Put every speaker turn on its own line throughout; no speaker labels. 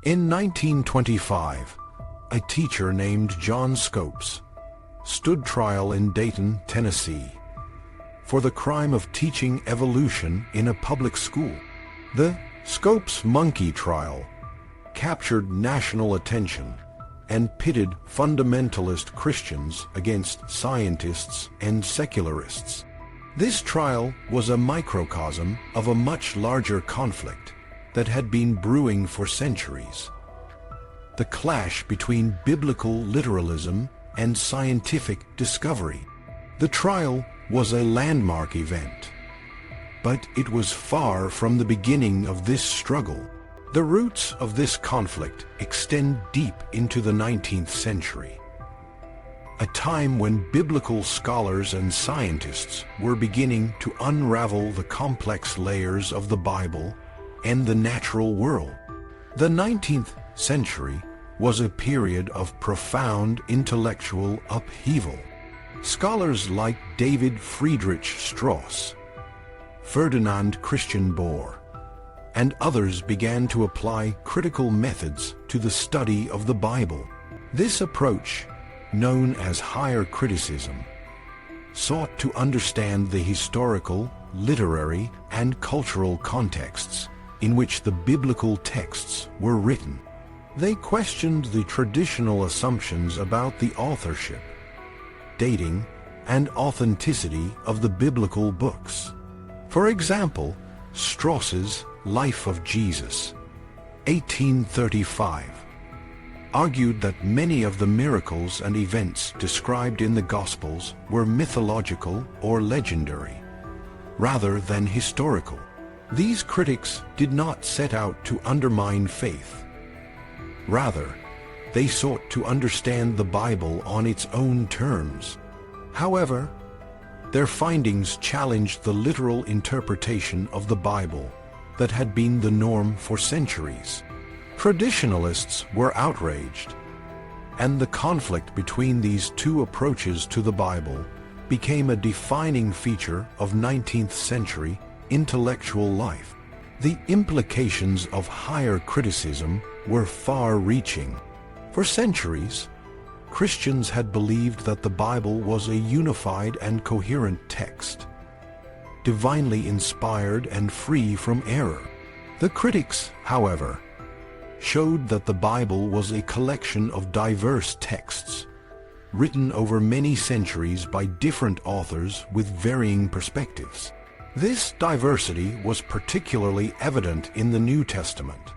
In 1925, a teacher named John Scopes stood trial in Dayton, Tennessee, for the crime of teaching evolution in a public school. The Scopes monkey trial captured national attention and pitted fundamentalist Christians against scientists and secularists. This trial was a microcosm of a much larger conflict that had been brewing for centuries: the clash between biblical literalism and scientific discovery. The trial was a landmark event, but it was far from the beginning of this struggle. The roots of this conflict extend deep into the 19th century, a time when biblical scholars and scientists were beginning to unravel the complex layers of the Bible and the natural world. The 19th century was a period of profound intellectual upheaval. Scholars like David Friedrich Strauss, Ferdinand Christian Bohr, and others began to apply critical methods to the study of the Bible. This approach, known as higher criticism, sought to understand the historical, literary, and cultural contexts in which the biblical texts were written. They questioned the traditional assumptions about the authorship, dating, and authenticity of the biblical books. For example, Strauss's Life of Jesus, 1835, argued that many of the miracles and events described in the Gospels were mythological or legendary, rather than historical. These critics did not set out to undermine faith. Rather, they sought to understand the Bible on its own terms. However, their findings challenged the literal interpretation of the Bible that had been the norm for centuries. Traditionalists were outraged, and the conflict between these two approaches to the Bible became a defining feature of 19th century intellectual life. The implications of higher criticism were far-reaching. For centuries, Christians had believed that the Bible was a unified and coherent text, divinely inspired and free from error. The critics, however, showed that the Bible was a collection of diverse texts, written over many centuries by different authors with varying perspectives. This diversity was particularly evident in the New Testament,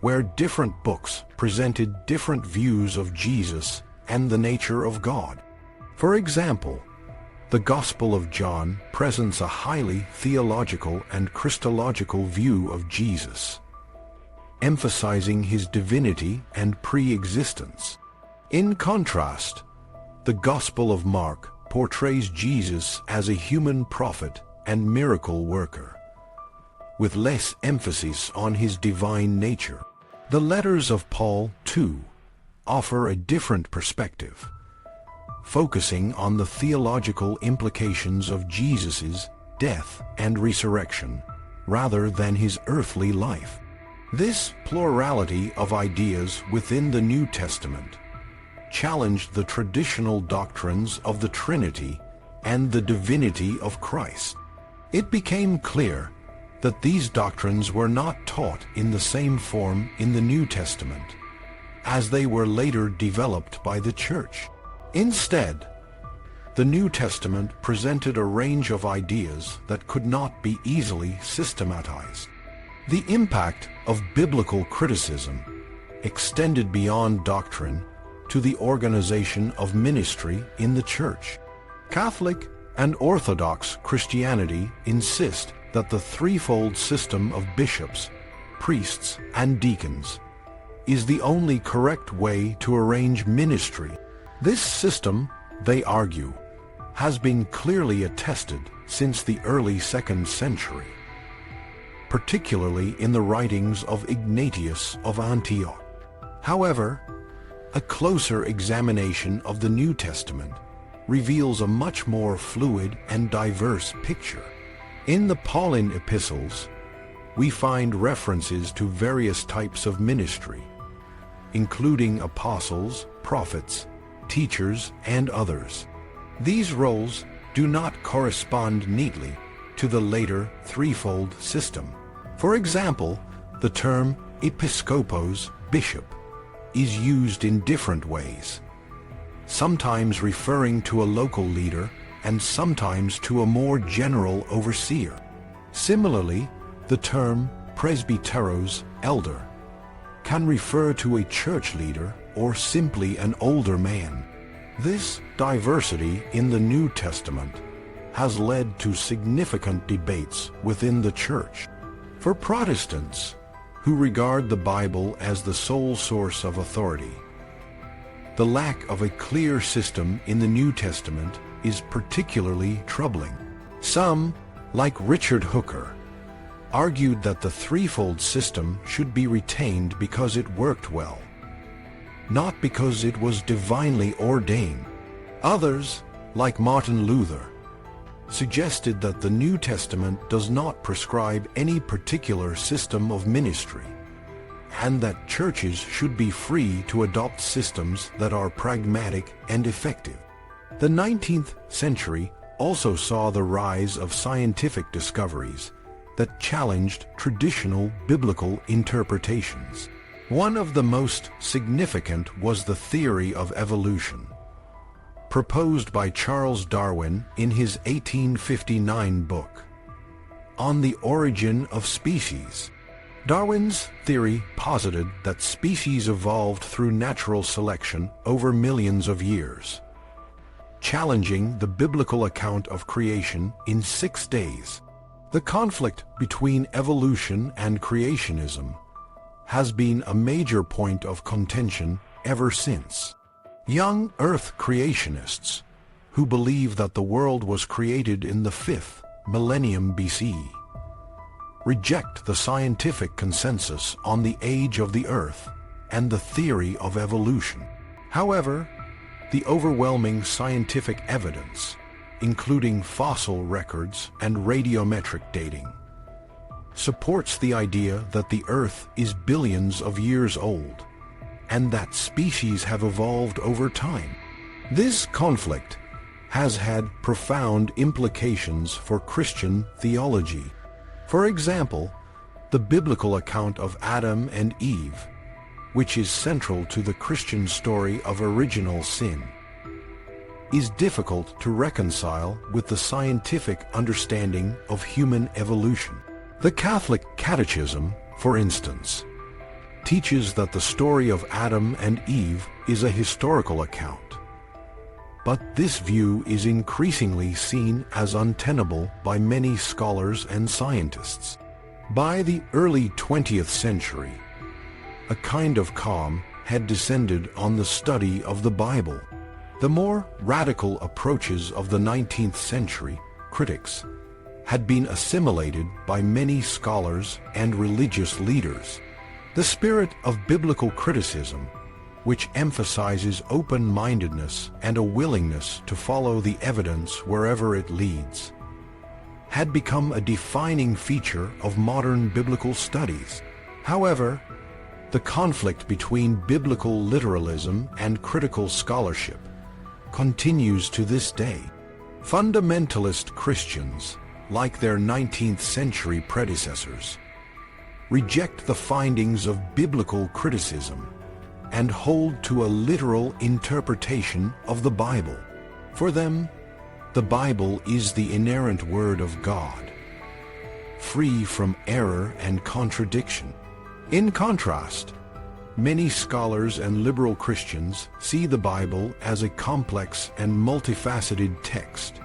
where different books presented different views of Jesus and the nature of God. For example, the Gospel of John presents a highly theological and Christological view of Jesus, emphasizing his divinity and pre-existence. In contrast, the Gospel of Mark portrays Jesus as a human prophet and miracle worker, with less emphasis on his divine nature. The letters of Paul, too, offer a different perspective, focusing on the theological implications of Jesus' death and resurrection, rather than his earthly life. This plurality of ideas within the New Testament challenged the traditional doctrines of the Trinity and the divinity of Christ. It became clear that these doctrines were not taught in the same form in the New Testament as they were later developed by the Church. Instead, the New Testament presented a range of ideas that could not be easily systematized. The impact of biblical criticism extended beyond doctrine to the organization of ministry in the Church. Catholic and Orthodox Christianity insist that the threefold system of bishops, priests, and deacons is the only correct way to arrange ministry. This system, they argue, has been clearly attested since the early 2nd century, particularly in the writings of Ignatius of Antioch. However, a closer examination of the New Testament reveals a much more fluid and diverse picture. In the Pauline epistles, we find references to various types of ministry, including apostles, prophets, teachers, and others. These roles do not correspond neatly to the later threefold system. For example, the term episkopos, bishop, is used in different ways, sometimes referring to a local leader and sometimes to a more general overseer. Similarly, the term presbyteros, elder, can refer to a church leader or simply an older man. This diversity in the New Testament has led to significant debates within the church. For Protestants, who regard the Bible as the sole source of authority, the lack of a clear system in the New Testament is particularly troubling. Some, like Richard Hooker, argued that the threefold system should be retained because it worked well, not because it was divinely ordained. Others, like Martin Luther, suggested that the New Testament does not prescribe any particular system of ministry, and that churches should be free to adopt systems that are pragmatic and effective. The 19th century also saw the rise of scientific discoveries that challenged traditional biblical interpretations. One of the most significant was the theory of evolution, proposed by Charles Darwin in his 1859 book, On the Origin of Species. Darwin's theory posited that species evolved through natural selection over millions of years, challenging the biblical account of creation in 6 days. The conflict between evolution and creationism has been a major point of contention ever since. Young Earth creationists, who believe that the world was created in the 5th millennium BC, reject the scientific consensus on the age of the Earth and the theory of evolution. However, the overwhelming scientific evidence, including fossil records and radiometric dating, supports the idea that the Earth is billions of years old and that species have evolved over time. This conflict has had profound implications for Christian theology. For example, the biblical account of Adam and Eve, which is central to the Christian story of original sin, is difficult to reconcile with the scientific understanding of human evolution. The Catholic Catechism, for instance, teaches that the story of Adam and Eve is a historical account. But this view is increasingly seen as untenable by many scholars and scientists. By the early 20th century, a kind of calm had descended on the study of the Bible. The more radical approaches of the 19th century critics had been assimilated by many scholars and religious leaders. The spirit of biblical criticism, which emphasizes open-mindedness and a willingness to follow the evidence wherever it leads, had become a defining feature of modern biblical studies. However, the conflict between biblical literalism and critical scholarship continues to this day. Fundamentalist Christians, like their 19th century predecessors, reject the findings of biblical criticism and hold to a literal interpretation of the Bible. For them, the Bible is the inerrant Word of God, free from error and contradiction. In contrast, many scholars and liberal Christians see the Bible as a complex and multifaceted text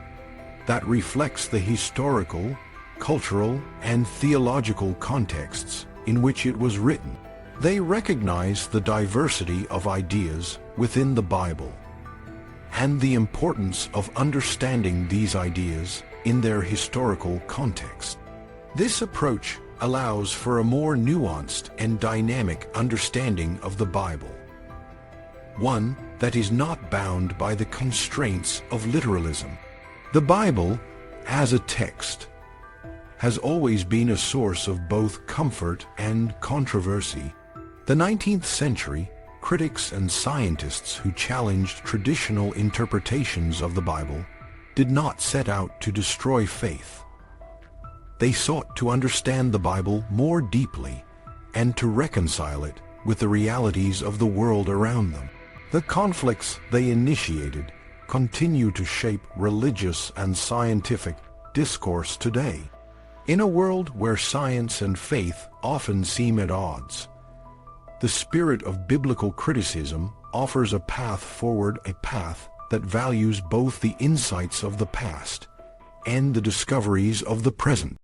that reflects the historical, cultural, and theological contexts in which it was written. They recognize the diversity of ideas within the Bible and the importance of understanding these ideas in their historical context. This approach allows for a more nuanced and dynamic understanding of the Bible, one that is not bound by the constraints of literalism. The Bible, as a text, has always been a source of both comfort and controversy. The 19th century, critics and scientists who challenged traditional interpretations of the Bible did not set out to destroy faith. They sought to understand the Bible more deeply and to reconcile it with the realities of the world around them. The conflicts they initiated continue to shape religious and scientific discourse today. In a world where science and faith often seem at odds, the spirit of biblical criticism offers a path forward, a path that values both the insights of the past and the discoveries of the present.